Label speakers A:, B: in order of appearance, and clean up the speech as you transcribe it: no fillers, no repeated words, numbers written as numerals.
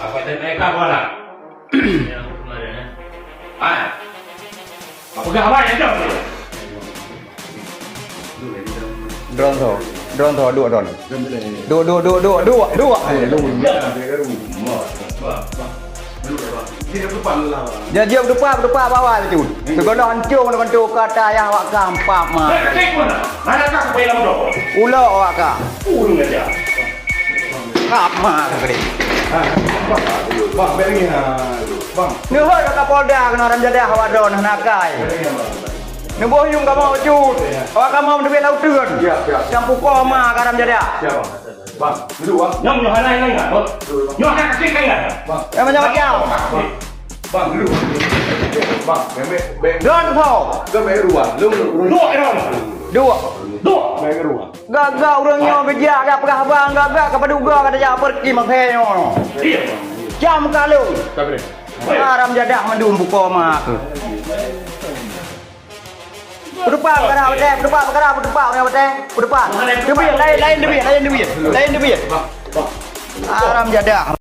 A: Apa itu mereka bola?
B: Yang kemarin ya.
A: Ah. Apa kabar ya dong?
C: Drone thôi đua đòn đua ya dia depan bawah tu tu loncong dengan tu kata ya awak gampang mah
A: Cek mana? Mana kau kepala bodoh?
C: ulo awak ka
A: Urung aja.
C: kap mah gede
D: Bang, beri bang.
C: ni hoi ka Polda kena orang jadah awak don nakai ni boh yung ka mau cut awak ka mau duit laut turun campur koma ka orang jadah
D: Siapa? Bang, duduk bang.
A: Nyom nyoh lain lain enggak? Nyoh kan kaki kan enggak?
D: Bang,
C: macam macam
D: bang duduk. Bang, bang.
C: don tho
D: Ke ruang. Lu
A: Dua orang.
C: dua
A: Dua.
D: ke ruang.
C: gagak urangnya kerja dah pegah bang gagak kepada duga kata ja pergi makhenyo
A: Iya.
C: jam kalau
D: Tapi
C: haram jadah mendum buka mak Depan kada betul, depan kada depan ya betul. Depan. Lebih lain lebih. Haram jadah.